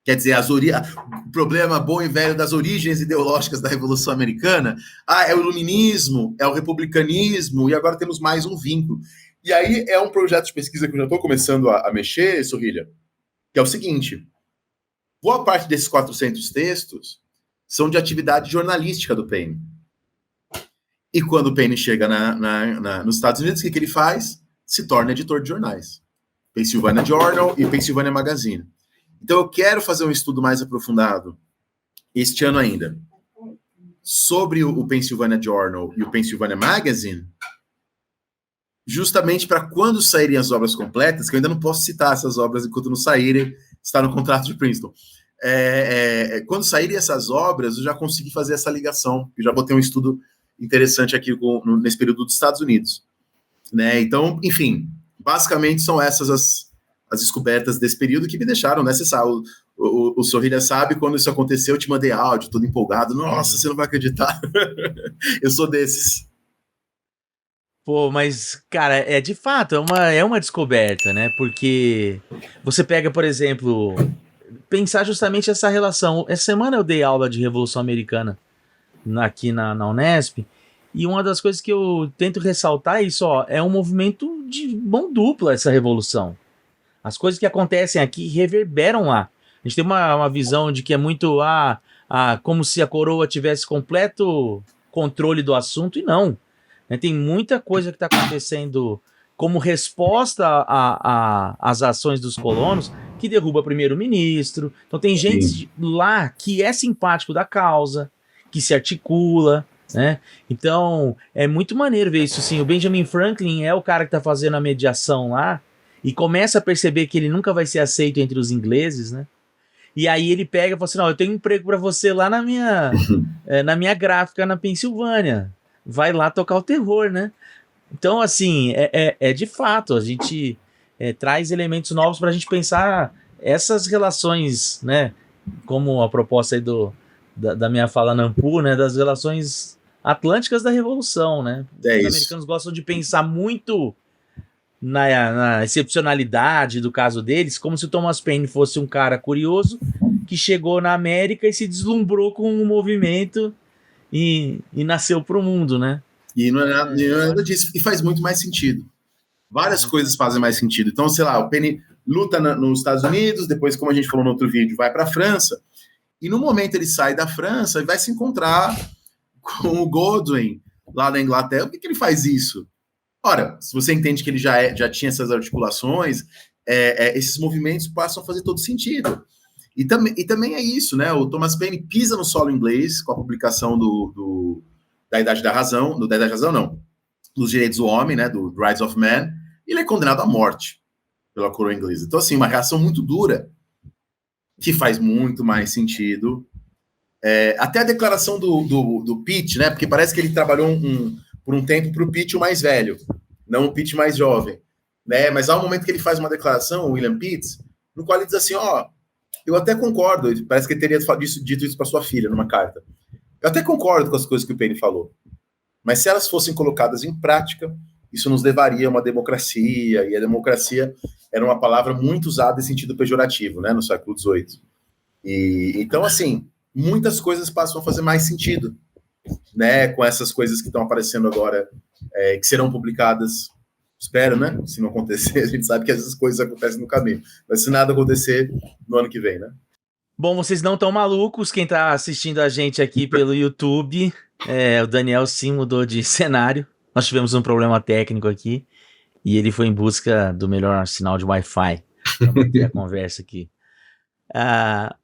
Speaker 2: Quer dizer, o problema bom e velho das origens ideológicas da Revolução Americana, é o iluminismo, é o republicanismo, e agora temos mais um vínculo. E aí é um projeto de pesquisa que eu já estou começando a mexer, Sorrilha, que é o seguinte: boa parte desses 400 textos são de atividade jornalística do Paine. E quando o Paine chega nos Estados Unidos, o que ele faz? Se torna editor de jornais. Pennsylvania Journal e Pennsylvania Magazine. Então, eu quero fazer um estudo mais aprofundado, este ano ainda, sobre o Pennsylvania Journal e o Pennsylvania Magazine, justamente para quando saírem as obras completas, que eu ainda não posso citar essas obras enquanto não saírem, está no contrato de Princeton. Quando saírem essas obras, eu já consegui fazer essa ligação, eu já botei um estudo interessante aqui nesse período dos Estados Unidos. Né? Então, enfim, basicamente são essas as descobertas desse período que me deixaram, né? Você sabe, o Sorrilha sabe, quando isso aconteceu, eu te mandei áudio, todo empolgado. Nossa, você não vai acreditar. Eu sou desses.
Speaker 1: Pô, mas, cara, de fato, é uma descoberta, né? Porque você pega, por exemplo, pensar justamente essa relação. Essa semana eu dei aula de Revolução Americana aqui na Unesp, e uma das coisas que eu tento ressaltar é isso, é um movimento de mão dupla essa revolução. As coisas que acontecem aqui reverberam lá. A gente tem uma visão de que é muito como se a coroa tivesse completo controle do assunto, e não. Tem muita coisa que está acontecendo como resposta às ações dos colonos, que derruba primeiro-ministro. Então tem gente lá que é simpático da causa, que se articula, né? Então é muito maneiro ver isso, sim. O Benjamin Franklin é o cara que está fazendo a mediação lá, e começa a perceber que ele nunca vai ser aceito entre os ingleses, né? E aí ele pega e fala assim, não, eu tenho um emprego para você lá na minha gráfica na Pensilvânia. Vai lá tocar o terror, né? Então, assim, de fato, a gente traz elementos novos para a gente pensar essas relações, né? Como a proposta aí da minha fala Nampu, né? Das relações atlânticas da Revolução, né? Os americanos gostam de pensar muito na excepcionalidade do caso deles, como se o Thomas Paine fosse um cara curioso que chegou na América e se deslumbrou com um movimento e nasceu pro mundo, né?
Speaker 2: E não é nada disso, e faz muito mais sentido. Várias coisas fazem mais sentido. Então, sei lá, o Paine luta nos Estados Unidos, depois, como a gente falou no outro vídeo, vai para a França, e no momento ele sai da França e vai se encontrar com o Godwin lá na Inglaterra. Por que ele faz isso? Ora, se você entende que ele já tinha essas articulações, esses movimentos passam a fazer todo sentido. E também é isso, né? O Thomas Paine pisa no solo inglês com a publicação da Idade da Razão, dos Direitos do Homem, né? Do Rights of Man, e ele é condenado à morte pela coroa inglesa. Então, assim, uma reação muito dura, que faz muito mais sentido. Até a declaração do Pitt, né? Porque parece que ele trabalhou por um tempo para o Pitt o mais velho, não o Pitt mais jovem, né? Mas há um momento que ele faz uma declaração, o William Pitt, no qual ele diz assim, eu até concordo, parece que ele teria dito isso para sua filha numa carta. Eu até concordo com as coisas que o Paine falou, mas se elas fossem colocadas em prática, isso nos levaria a uma democracia, e a democracia era uma palavra muito usada em sentido pejorativo, né, no século XVIII. Então, assim, muitas coisas passam a fazer mais sentido, né, com essas coisas que estão aparecendo agora, que serão publicadas, espero, né, se não acontecer, a gente sabe que essas coisas acontecem no caminho, mas se nada acontecer, no ano que vem, né.
Speaker 1: Bom, vocês não estão malucos, quem está assistindo a gente aqui pelo YouTube, o Daniel sim mudou de cenário, nós tivemos um problema técnico aqui, e ele foi em busca do melhor sinal de Wi-Fi. para manter a conversa aqui.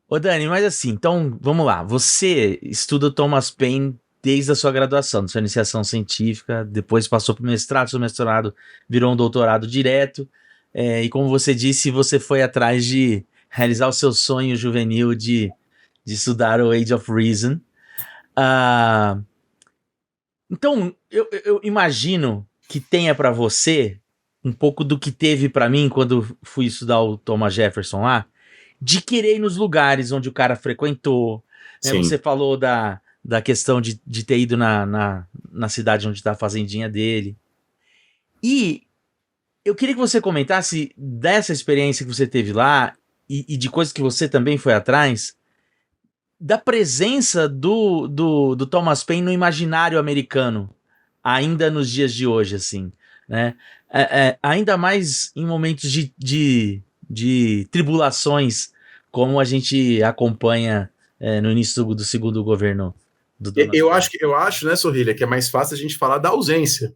Speaker 1: Ô Dani, mas assim, então vamos lá. Você estuda o Thomas Paine desde a sua graduação, da sua iniciação científica, depois passou para o mestrado, seu mestrado virou um doutorado direto, e como você disse, você foi atrás de realizar o seu sonho juvenil de estudar o Age of Reason. Então, eu imagino que tenha para você um pouco do que teve para mim quando fui estudar o Thomas Jefferson lá, de querer ir nos lugares onde o cara frequentou, né? Você falou da questão de ter ido na cidade onde está a fazendinha dele. E eu queria que você comentasse dessa experiência que você teve lá e de coisas que você também foi atrás, da presença do Thomas Paine no imaginário americano, ainda nos dias de hoje, assim, né? Ainda mais em momentos de tribulações, como a gente acompanha no início do segundo governo do Donald Trump.
Speaker 2: Eu acho, né, Sorrilha, que é mais fácil a gente falar da ausência.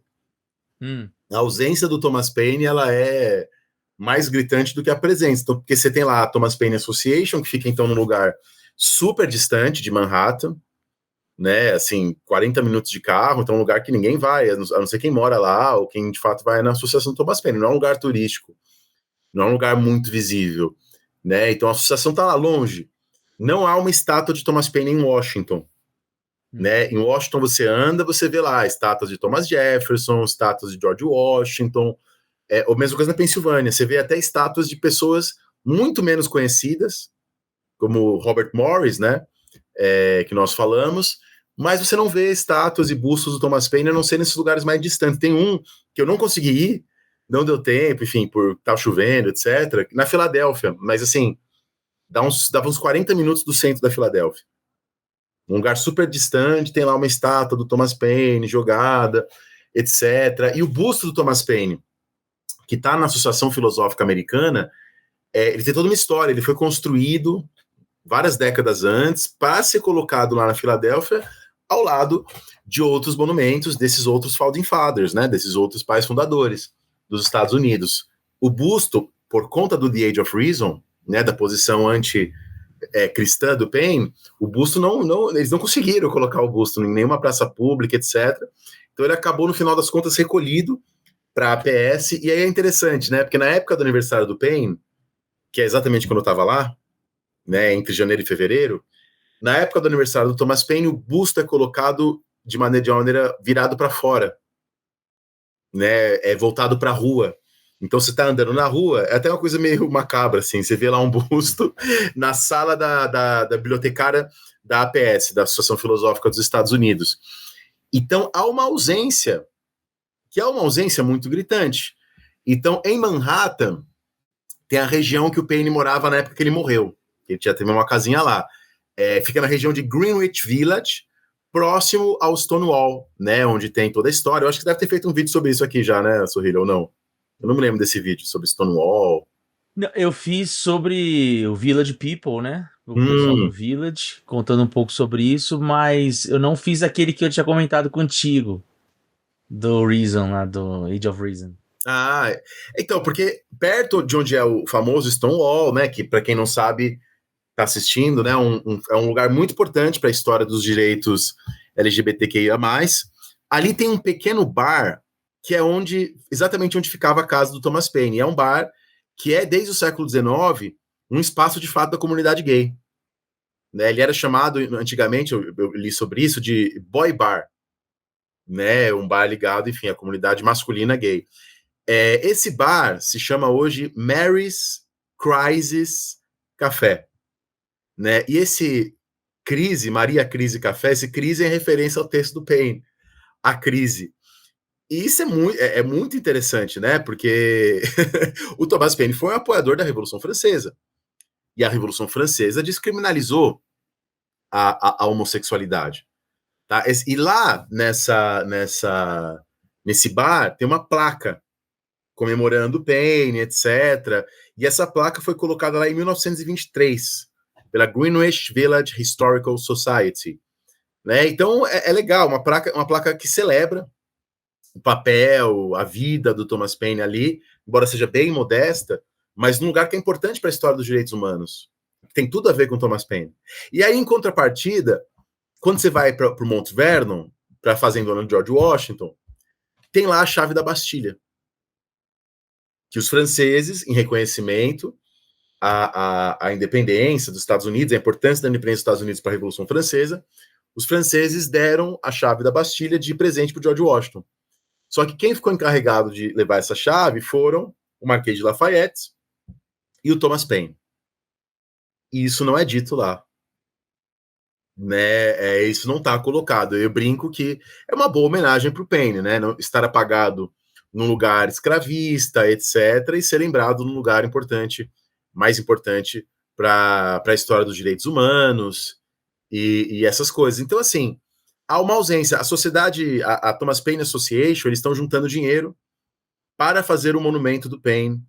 Speaker 2: A ausência do Thomas Paine, ela é mais gritante do que a presença. Então, porque você tem lá a Thomas Paine Association, que fica então num lugar super distante de Manhattan, né, assim, 40 minutos de carro, então é um lugar que ninguém vai, a não ser quem mora lá, ou quem de fato vai na Associação Thomas Paine, não é um lugar turístico, não é um lugar muito visível, né, então a associação está lá longe, não há uma estátua de Thomas Paine em Washington, né, em Washington você anda, você vê lá estátuas de Thomas Jefferson, estátuas de George Washington, ou mesma coisa na Pensilvânia, você vê até estátuas de pessoas muito menos conhecidas, como Robert Morris, né, que nós falamos, mas você não vê estátuas e bustos do Thomas Paine, a não ser nesses lugares mais distantes. Tem um que eu não consegui ir, não deu tempo, enfim, por estar chovendo, etc., na Filadélfia, mas assim, dava uns 40 minutos do centro da Filadélfia. Um lugar super distante, tem lá uma estátua do Thomas Paine jogada, etc. E o busto do Thomas Paine, que está na Associação Filosófica Americana, ele tem toda uma história, ele foi construído várias décadas antes, para ser colocado lá na Filadélfia, ao lado de outros monumentos desses outros Founding Fathers, né, desses outros pais fundadores dos Estados Unidos. O busto, por conta do The Age of Reason, né, da posição anti-cristã do Paine, o busto eles não conseguiram colocar o busto em nenhuma praça pública, etc. Então ele acabou, no final das contas, recolhido para a APS, e aí é interessante, né, porque na época do aniversário do Paine, que é exatamente quando eu estava lá, né, entre janeiro e fevereiro, na época do aniversário do Thomas Paine, o busto é colocado de uma maneira virado para fora, né, voltado para a rua. Então você está andando na rua, é até uma coisa meio macabra, assim, você vê lá um busto na sala da bibliotecária da APS, da Associação Filosófica dos Estados Unidos. Então há uma ausência, que é uma ausência muito gritante. Então, em Manhattan, tem a região que o Paine morava na época que ele morreu. Ele já teve uma casinha lá. Fica na região de Greenwich Village, próximo ao Stonewall, né, onde tem toda a história. Eu acho que deve ter feito um vídeo sobre isso aqui já, né, Sorrilha, ou não? Eu não me lembro desse vídeo sobre Stonewall.
Speaker 1: Não, eu fiz sobre o Village People, né? O pessoal do Village, contando um pouco sobre isso, mas eu não fiz aquele que eu tinha comentado contigo, do Reason, lá, do Age of Reason.
Speaker 2: Então, porque perto de onde é o famoso Stonewall, né, que para quem não sabe, tá assistindo, né, é um lugar muito importante para a história dos direitos LGBTQIA+. Ali tem um pequeno bar, que é exatamente onde ficava a casa do Thomas Paine. É um bar que é, desde o século XIX, um espaço de fato da comunidade gay. Né, ele era chamado, antigamente, eu li sobre isso, de boy bar, né, um bar ligado, enfim, à comunidade masculina gay. Esse bar se chama hoje Mary's Crisis Café, né? E esse Maria Crise Café, esse crise é em referência ao texto do Paine, a crise. E isso é muito interessante, né? Porque o Thomas Paine foi um apoiador da Revolução Francesa. E a Revolução Francesa descriminalizou a homossexualidade. Tá? E lá nesse bar tem uma placa comemorando o Paine, etc. E essa placa foi colocada lá em 1923, pela Greenwich Village Historical Society. Né? Então, é legal, uma placa que celebra o papel, a vida do Thomas Paine ali, embora seja bem modesta, mas num lugar que é importante para a história dos direitos humanos. Tem tudo a ver com Thomas Paine. E aí, em contrapartida, quando você vai para o Mount Vernon, para a fazendona de George Washington, tem lá a chave da Bastilha, que os franceses, em reconhecimento à independência dos Estados Unidos, a importância da independência dos Estados Unidos para a Revolução Francesa, os franceses deram a chave da Bastilha de presente para o George Washington. Só que quem ficou encarregado de levar essa chave foram o Marquês de Lafayette e o Thomas Paine. E isso não é dito lá. Né? Isso não está colocado. Eu brinco que é uma boa homenagem para o Paine, né? Estar apagado num lugar escravista, etc., e ser lembrado num lugar importante, mais importante para a história dos direitos humanos e essas coisas. Então, assim, há uma ausência. A sociedade, a Thomas Paine Association, eles estão juntando dinheiro para fazer o monumento do Paine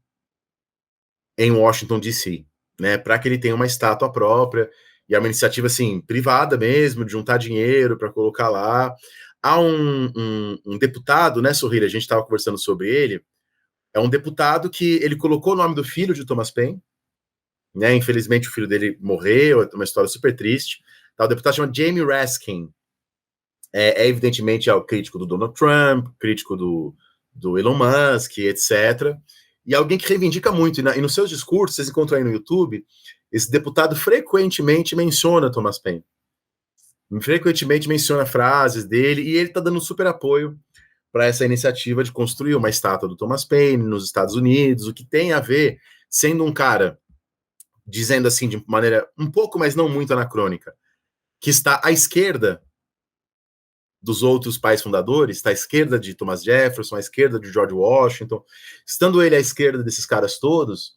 Speaker 2: em Washington, D.C., né? Para que ele tenha uma estátua própria. E é uma iniciativa, assim, privada mesmo, de juntar dinheiro para colocar lá. Há um deputado, né, Sorrilha, a gente estava conversando sobre ele, é um deputado que ele colocou o nome do filho de Thomas Paine, né, infelizmente o filho dele morreu, é uma história super triste. Tá, o deputado chama Jamie Raskin, evidentemente o crítico do Donald Trump, crítico do Elon Musk, etc., e alguém que reivindica muito, e nos seus discursos, vocês encontram aí no YouTube, esse deputado frequentemente menciona Thomas Paine. Frequentemente menciona frases dele, e ele está dando super apoio para essa iniciativa de construir uma estátua do Thomas Paine nos Estados Unidos, o que tem a ver, sendo um cara, dizendo assim de maneira um pouco, mas não muito anacrônica, que está à esquerda dos outros pais fundadores, está à esquerda de Thomas Jefferson, à esquerda de George Washington, estando ele à esquerda desses caras todos,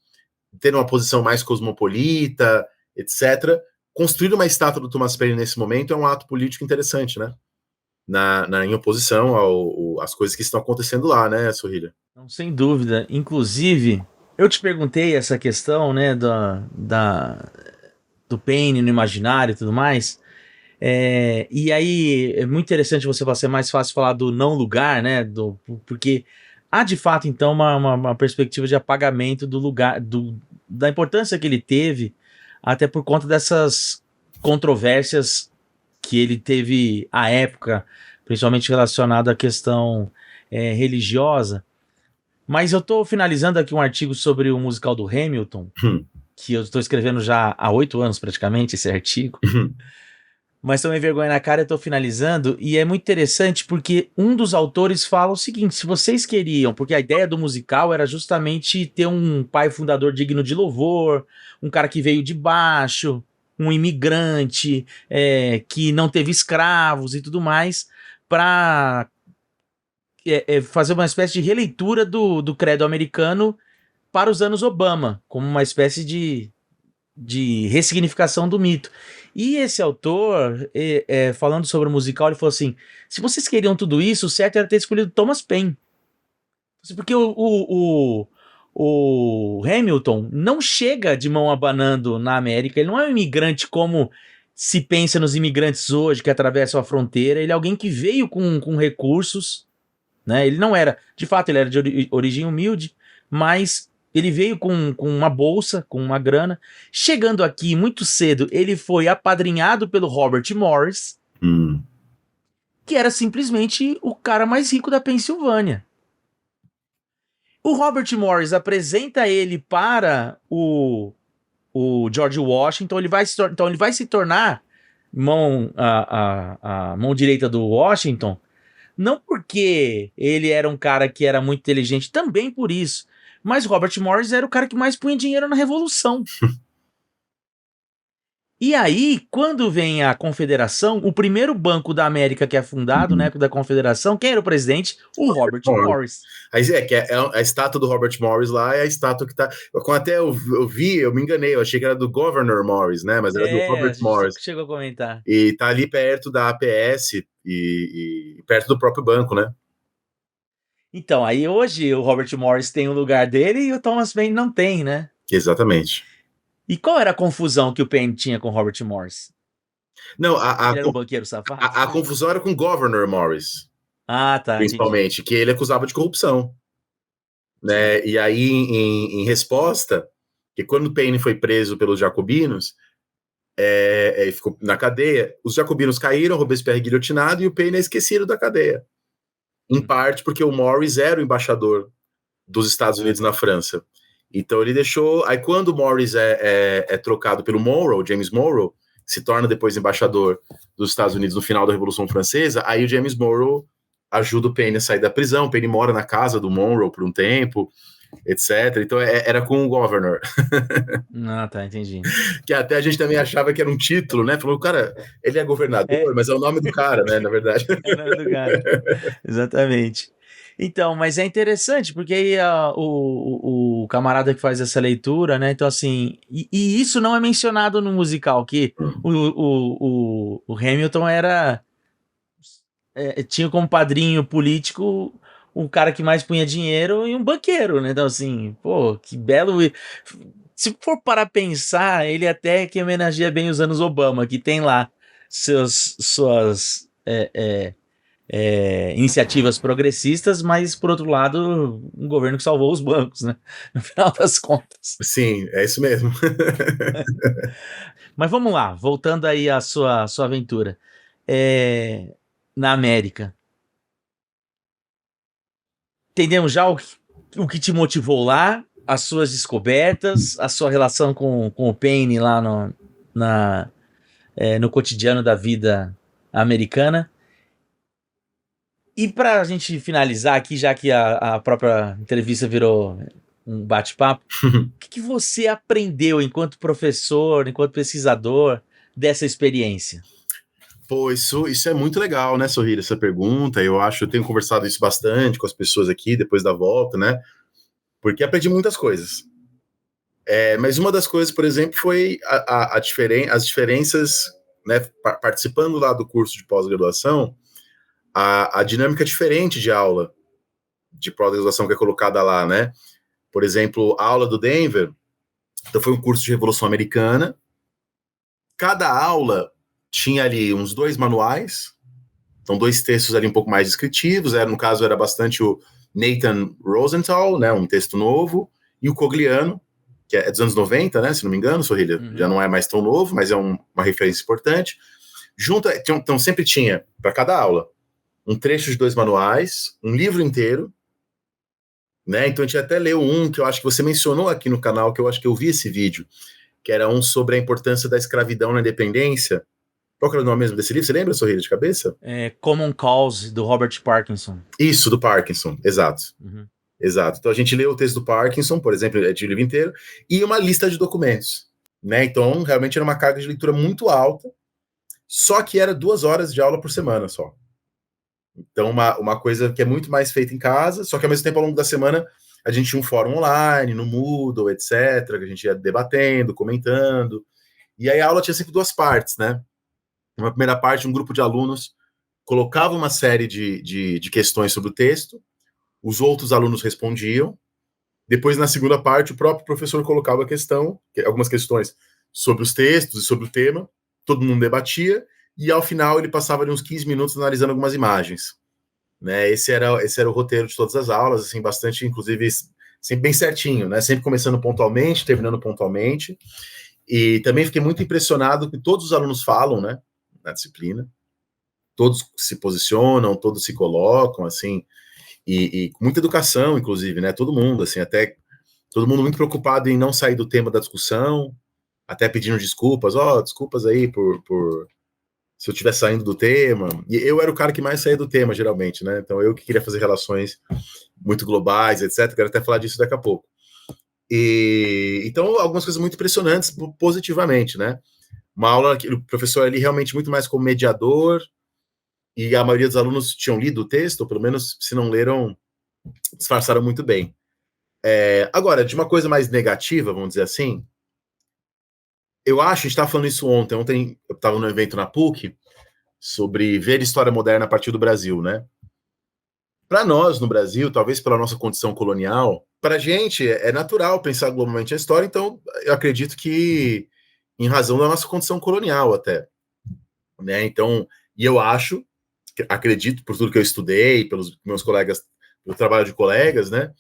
Speaker 2: tendo uma posição mais cosmopolita, etc., construir uma estátua do Thomas Paine nesse momento é um ato político interessante, né? Em oposição às coisas que estão acontecendo lá, né, Sorrilha?
Speaker 1: Não, sem dúvida. Inclusive, eu te perguntei essa questão, né, do Paine no imaginário e tudo mais. E aí é muito interessante você falar, é mais fácil falar do não lugar, né? Porque há de fato, então, uma perspectiva de apagamento do lugar, da importância que ele teve, até por conta dessas controvérsias que ele teve à época, principalmente relacionado à questão religiosa. Mas eu estou finalizando aqui um artigo sobre o musical do Hamilton, que eu estou escrevendo já há 8 anos praticamente, esse artigo. Mas também vergonha na cara, eu tô finalizando, e é muito interessante porque um dos autores fala o seguinte: se vocês queriam, porque a ideia do musical era justamente ter um pai fundador digno de louvor, um cara que veio de baixo, um imigrante, que não teve escravos e tudo mais, para fazer uma espécie de releitura do credo americano para os anos Obama, como uma espécie de ressignificação do mito. E esse autor, falando sobre o musical, ele falou assim: se vocês queriam tudo isso, o certo era ter escolhido Thomas Paine. Porque o Hamilton não chega de mão abanando na América, ele não é um imigrante como se pensa nos imigrantes hoje que atravessam a fronteira, ele é alguém que veio com recursos, né? Ele não era, de fato, ele era de origem humilde, mas ele veio com uma bolsa, com uma grana. Chegando aqui muito cedo, ele foi apadrinhado pelo Robert Morris, que era simplesmente o cara mais rico da Pensilvânia. O Robert Morris apresenta ele para o George Washington, ele vai se tornar a mão direita do Washington, não porque ele era um cara que era muito inteligente, também por isso, mas Robert Morris era o cara que mais punha dinheiro na Revolução. E aí, quando vem a Confederação, o primeiro banco da América que é fundado, na época da Confederação, quem era o presidente? O Robert Morris.
Speaker 2: Aí a estátua do Robert Morris lá é a estátua que tá... Quando até eu vi, eu me enganei, eu achei que era do Governor Morris, né? Mas era do Robert Morris.
Speaker 1: Chegou a comentar.
Speaker 2: E tá ali perto da APS e perto do próprio banco, né?
Speaker 1: Então, aí hoje o Robert Morris tem o lugar dele e o Thomas Paine não tem, né?
Speaker 2: Exatamente.
Speaker 1: E qual era a confusão que o Paine tinha com o Robert Morris?
Speaker 2: Não,
Speaker 1: ele era um banqueiro safado?
Speaker 2: A confusão era com o Governor Morris.
Speaker 1: Ah, tá.
Speaker 2: Principalmente, entendi. Que ele acusava de corrupção. né? E aí, em resposta, que quando Paine foi preso pelos jacobinos, ficou na cadeia, os jacobinos caíram, Robespierre guilhotinado e o Paine é esquecido da cadeia. Em parte porque o Morris era o embaixador dos Estados Unidos na França. Então ele deixou. Aí quando o Morris é trocado pelo Monroe, James Monroe, se torna depois embaixador dos Estados Unidos no final da Revolução Francesa, aí o James Monroe ajuda o Paine a sair da prisão. O Paine mora na casa do Monroe por um tempo, etc. Então era com o governor.
Speaker 1: Ah, tá, entendi.
Speaker 2: Que até a gente também achava que era um título, né? Falou, cara, ele é governador, mas é o nome do cara, né? Na verdade.
Speaker 1: É o nome do cara. Exatamente. Então, mas é interessante, porque aí o camarada que faz essa leitura, né? Então, assim, e isso não é mencionado no musical, que o Hamilton tinha como padrinho político o cara que mais punha dinheiro e um banqueiro, né? Então, assim, pô, que belo. Se for para pensar, ele até que homenageia bem os anos Obama, que tem lá suas iniciativas progressistas, mas, por outro lado, um governo que salvou os bancos, né? No final das contas.
Speaker 2: Sim, é isso mesmo.
Speaker 1: Mas vamos lá, voltando aí à sua aventura. Na América. Entendemos já o que te motivou lá, as suas descobertas, a sua relação com o Paine lá no cotidiano da vida americana. E para a gente finalizar aqui, já que a própria entrevista virou um bate-papo, o que você aprendeu enquanto professor, enquanto pesquisador dessa experiência?
Speaker 2: Pô, isso é muito legal, né, Sorrir, essa pergunta. Eu tenho conversado isso bastante com as pessoas aqui depois da volta, né? Porque aprendi muitas coisas. Mas uma das coisas, por exemplo, foi as diferenças, né? Participando lá do curso de pós-graduação, a dinâmica diferente de aula de pós-graduação que é colocada lá, né? Por exemplo, a aula do Denver, então foi um curso de Revolução Americana. Cada aula tinha ali uns 2 manuais, então 2 textos ali um pouco mais descritivos, no caso era bastante o Nathan Rosenthal, né, um texto novo, e o Cogliano, que é dos anos 90, né, se não me engano, Sorrilha, já não é mais tão novo, mas é uma referência importante. Então sempre tinha, para cada aula, um trecho de 2 manuais, um livro inteiro, né, então a gente até leu um que eu acho que você mencionou aqui no canal, que eu acho que eu vi esse vídeo, que era um sobre a importância da escravidão na independência. Qual que era o nome mesmo desse livro? Você lembra, Sorrilha, de cabeça?
Speaker 1: Common Cause, do Robert Parkinson.
Speaker 2: Isso, do Parkinson, exato. Exato. Então a gente leu o texto do Parkinson, por exemplo, de livro inteiro, e uma lista de documentos. Né? Então, realmente era uma carga de leitura muito alta, só que era 2 horas de aula por semana só. Então, uma coisa que é muito mais feita em casa, só que ao mesmo tempo, ao longo da semana, a gente tinha um fórum online, no Moodle, etc., que a gente ia debatendo, comentando. E aí a aula tinha sempre 2 partes, né? Uma primeira parte, um grupo de alunos colocava uma série de questões sobre o texto, os outros alunos respondiam. Depois, na segunda parte, o próprio professor colocava algumas questões sobre os textos e sobre o tema, todo mundo debatia, e ao final ele passava ali uns 15 minutos analisando algumas imagens. Né? Esse era o roteiro de todas as aulas, assim, bastante, inclusive, sempre bem certinho, né? Sempre começando pontualmente, terminando pontualmente. E também fiquei muito impressionado que todos os alunos falam, né, na disciplina, todos se posicionam, todos se colocam, assim, e com muita educação, inclusive, né, todo mundo, assim, até todo mundo muito preocupado em não sair do tema da discussão, até pedindo desculpas, desculpas aí por se eu estiver saindo do tema, e eu era o cara que mais saía do tema, geralmente, né, então eu que queria fazer relações muito globais, etc, quero até falar disso daqui a pouco. Então, algumas coisas muito impressionantes, positivamente, né, uma aula que o professor ali realmente muito mais como mediador, e a maioria dos alunos tinham lido o texto, ou pelo menos, se não leram, disfarçaram muito bem. Agora, de uma coisa mais negativa, vamos dizer assim, eu acho, a gente estava falando isso ontem eu estava no evento na PUC, sobre ver história moderna a partir do Brasil, né? Para nós, no Brasil, talvez pela nossa condição colonial, para a gente é natural pensar globalmente a história, então eu acredito que em razão da nossa condição colonial até, né? Então, e eu acredito por tudo que eu estudei, pelos meus colegas, pelo trabalho de colegas, né?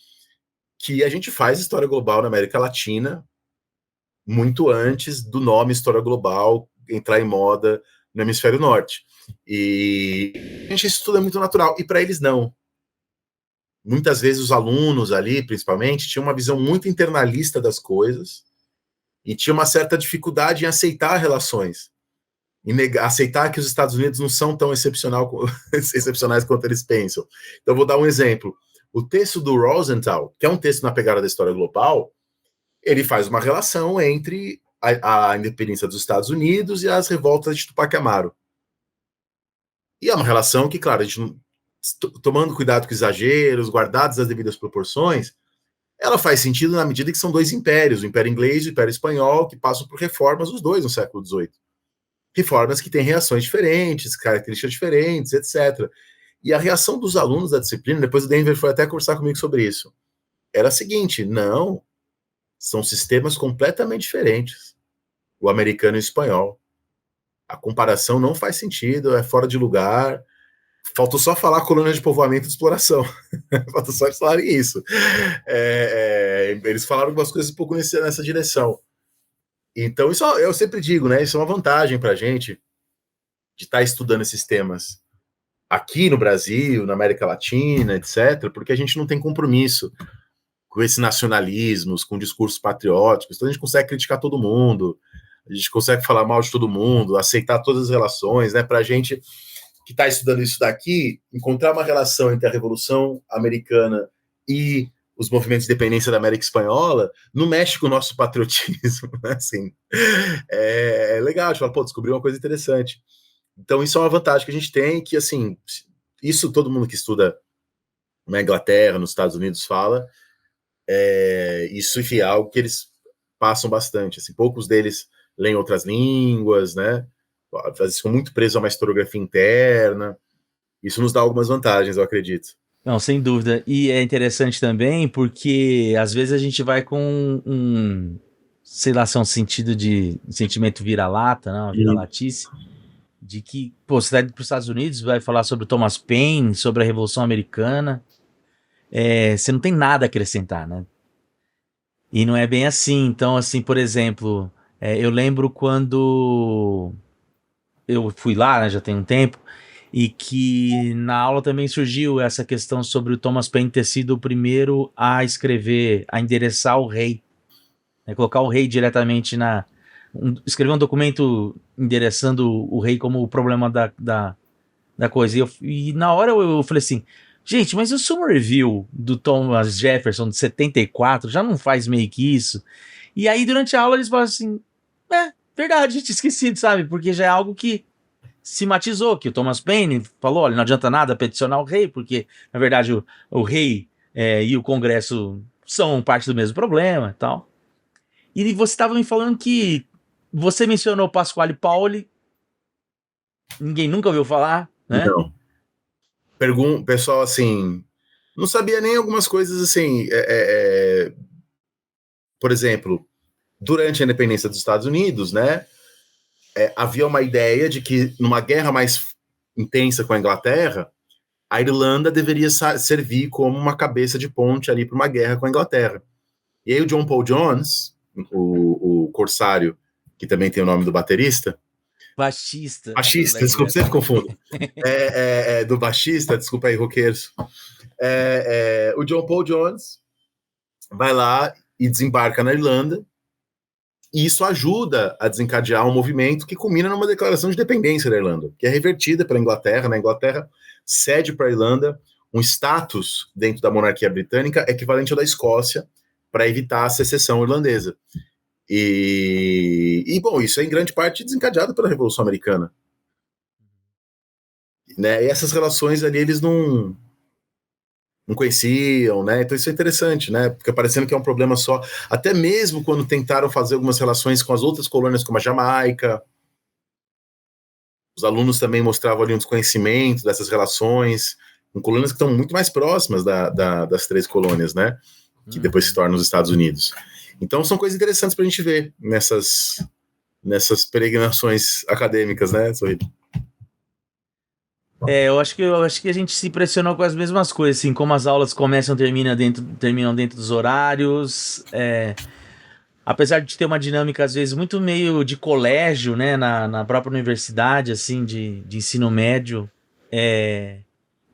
Speaker 2: que a gente faz história global na América Latina muito antes do nome história global entrar em moda no hemisfério norte. E a gente, isso tudo é muito natural, e para eles não. Muitas vezes os alunos ali, principalmente, tinham uma visão muito internalista das coisas e tinha uma certa dificuldade em aceitar relações, em aceitar que os Estados Unidos não são tão excepcionais quanto eles pensam. Então, vou dar um exemplo. O texto do Rosenthal, que é um texto na pegada da história global, ele faz uma relação entre a independência dos Estados Unidos e as revoltas de Tupac Amaru. E é uma relação que, claro, a gente não, tomando cuidado com exageros, guardadas as devidas proporções, ela faz sentido na medida que são dois impérios, o Império Inglês e o Império Espanhol, que passam por reformas, os dois, no século XVIII. Reformas que têm reações diferentes, características diferentes, etc. E a reação dos alunos da disciplina, depois o Denver foi até conversar comigo sobre isso, era a seguinte: não, são sistemas completamente diferentes, o americano e o espanhol. A comparação não faz sentido, é fora de lugar. Faltou só falar colônia de povoamento e exploração. Faltou só eles falarem isso. Eles falaram algumas coisas um pouco nessa direção. Então, isso eu sempre digo, né? Isso é uma vantagem para a gente de estar estudando esses temas aqui no Brasil, na América Latina, etc., porque a gente não tem compromisso com esses nacionalismos, com discursos patrióticos. Então, a gente consegue criticar todo mundo, a gente consegue falar mal de todo mundo, aceitar todas as relações, né? Para a gente que está estudando isso daqui, encontrar uma relação entre a Revolução Americana e os movimentos de independência da América Espanhola, não mexe com o nosso patriotismo, né? Assim, é legal, a gente fala, pô, descobri uma coisa interessante. Então, isso é uma vantagem que a gente tem, que, assim, isso todo mundo que estuda na Inglaterra, nos Estados Unidos fala, isso, enfim, é algo que eles passam bastante, assim, poucos deles leem outras línguas, né? Às vezes ficam muito presos a uma historiografia interna. Isso nos dá algumas vantagens, eu acredito.
Speaker 1: Não, sem dúvida. E é interessante também porque às vezes a gente vai com sei lá, se é um sentimento vira-lata, não, vira-latice, de que, pô, você vai para os Estados Unidos, vai falar sobre Thomas Paine, sobre a Revolução Americana, você não tem nada a acrescentar, né? E não é bem assim. Então, assim, por exemplo, eu lembro quando eu fui lá, né, já tem um tempo, e que na aula também surgiu essa questão sobre o Thomas Paine ter sido o primeiro a escrever, a endereçar o rei, né, colocar o rei diretamente escrever um documento endereçando o rei como o problema da coisa. E na hora eu falei assim, gente, mas o Summer Review do Thomas Jefferson de 74 já não faz meio que isso? E aí durante a aula eles falaram assim, verdade, tinha esquecido, sabe? Porque já é algo que se matizou, que o Thomas Paine falou, olha, não adianta nada peticionar o rei, porque, na verdade, o rei e o Congresso são parte do mesmo problema e tal. E você estava me falando que você mencionou Pasquale Paoli, ninguém nunca ouviu falar, né?
Speaker 2: Não. Pessoal, assim, não sabia nem algumas coisas, assim, por exemplo, durante a independência dos Estados Unidos, né, havia uma ideia de que numa guerra mais intensa com a Inglaterra, a Irlanda deveria servir como uma cabeça de ponte ali para uma guerra com a Inglaterra. E aí o John Paul Jones, o corsário, que também tem o nome do baterista,
Speaker 1: Baixista,
Speaker 2: desculpa, sempre confundo. Do baixista, desculpa aí, roqueiros. O John Paul Jones vai lá e desembarca na Irlanda, e isso ajuda a desencadear um movimento que culmina numa declaração de independência da Irlanda, que é revertida pela Inglaterra. Na Inglaterra, cede para a Irlanda um status dentro da monarquia britânica equivalente ao da Escócia, para evitar a secessão irlandesa. Bom, isso é em grande parte desencadeado pela Revolução Americana. Né? E essas relações ali, eles não conheciam, né? Então isso é interessante, né? Porque parecendo que é um problema só. Até mesmo quando tentaram fazer algumas relações com as outras colônias, como a Jamaica, os alunos também mostravam ali um desconhecimento dessas relações, com colônias que estão muito mais próximas das três colônias, né? Que depois se tornam os Estados Unidos. Então são coisas interessantes para a gente ver nessas peregrinações acadêmicas, né, Sorrido?
Speaker 1: Eu acho que a gente se impressionou com as mesmas coisas, assim, como as aulas começam e terminam dentro dos horários. Apesar de ter uma dinâmica, às vezes, muito meio de colégio, né, na própria universidade, assim, de ensino médio,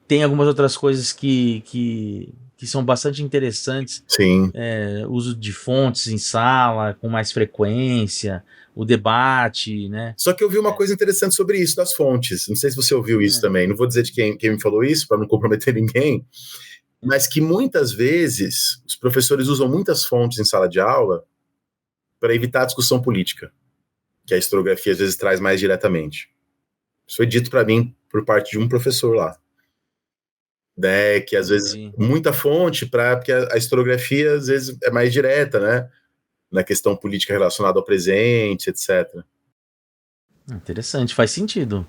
Speaker 1: tem algumas outras coisas que são bastante interessantes.
Speaker 2: Sim.
Speaker 1: Uso de fontes em sala com mais frequência, o debate, né?
Speaker 2: Só que eu vi uma coisa interessante sobre isso das fontes. Não sei se você ouviu isso também. Não vou dizer de quem me falou isso, para não comprometer ninguém, mas que muitas vezes os professores usam muitas fontes em sala de aula para evitar a discussão política, que a historiografia às vezes traz mais diretamente. Isso foi dito para mim por parte de um professor lá. Né, que às vezes muita fonte, porque a historiografia às vezes é mais direta, né? Na questão política relacionada ao presente, etc.
Speaker 1: Interessante, faz sentido.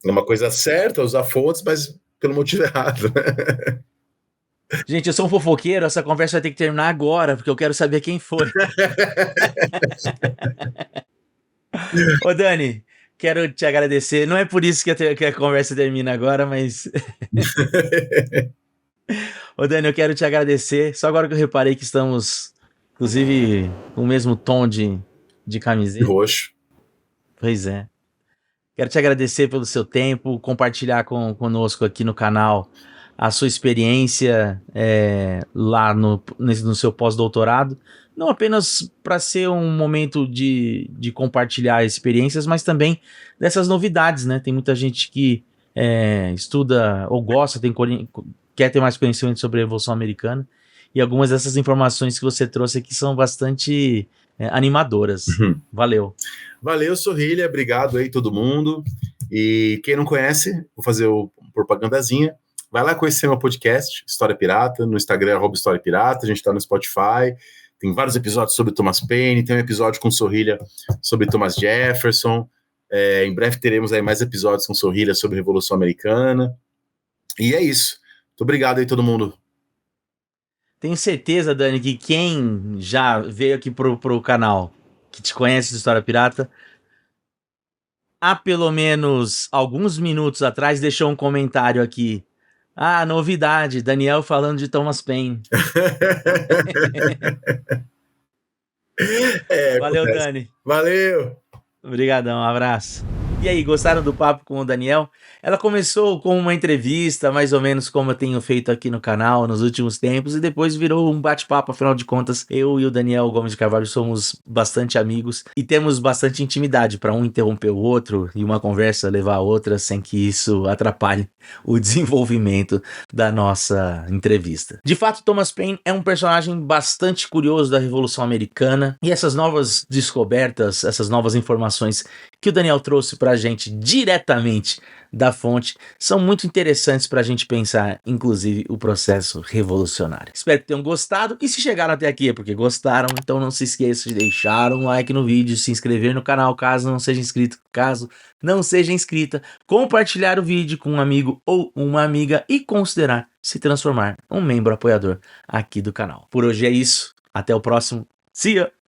Speaker 2: É uma coisa certa usar fontes, mas pelo motivo errado.
Speaker 1: Gente, eu sou um fofoqueiro, essa conversa vai ter que terminar agora, porque eu quero saber quem foi. Ô, Dani, quero te agradecer. Não é por isso que a conversa termina agora, mas. Ô, Dani, eu quero te agradecer. Só agora que eu reparei que estamos, inclusive, com o mesmo tom de camiseta.
Speaker 2: Roxo.
Speaker 1: Pois é. Quero te agradecer pelo seu tempo, compartilhar conosco aqui no canal a sua experiência lá no seu pós-doutorado. Não apenas para ser um momento de compartilhar experiências, mas também dessas novidades, né? Tem muita gente que estuda ou gosta, quer ter mais conhecimento sobre a Revolução Americana. E algumas dessas informações que você trouxe aqui são bastante animadoras. Valeu.
Speaker 2: Valeu, Sorrilha. Obrigado aí, todo mundo. E quem não conhece, vou fazer o propagandazinha. Vai lá conhecer meu podcast, História Pirata, no Instagram, @História Pirata. A gente tá no Spotify. Tem vários episódios sobre Thomas Paine. Tem um episódio com Sorrilha sobre Thomas Jefferson. Em breve teremos aí mais episódios com Sorrilha sobre a Revolução Americana. E é isso. Muito obrigado aí, todo mundo.
Speaker 1: Tenho certeza, Dani, que quem já veio aqui pro canal, que te conhece de História Pirata, há pelo menos alguns minutos atrás deixou um comentário aqui. Ah, novidade, Daniel falando de Thomas Paine. Valeu,
Speaker 2: acontece.
Speaker 1: Dani.
Speaker 2: Valeu!
Speaker 1: Obrigadão, um abraço. E aí, gostaram do papo com o Daniel? Ela começou com uma entrevista, mais ou menos como eu tenho feito aqui no canal nos últimos tempos, e depois virou um bate-papo. Afinal de contas, eu e o Daniel Gomes de Carvalho somos bastante amigos e temos bastante intimidade para um interromper o outro e uma conversa levar a outra sem que isso atrapalhe o desenvolvimento da nossa entrevista. De fato, Thomas Paine é um personagem bastante curioso da Revolução Americana, e essas novas descobertas, essas novas informações que o Daniel trouxe pra gente diretamente da fonte são muito interessantes pra gente pensar, inclusive, o processo revolucionário. Espero que tenham gostado, e se chegaram até aqui é porque gostaram, então não se esqueça de deixar um like no vídeo, se inscrever no canal caso não seja inscrito, caso não seja inscrita, compartilhar o vídeo com um amigo ou uma amiga e considerar se transformar um membro apoiador aqui do canal. Por hoje é isso, até o próximo, see ya!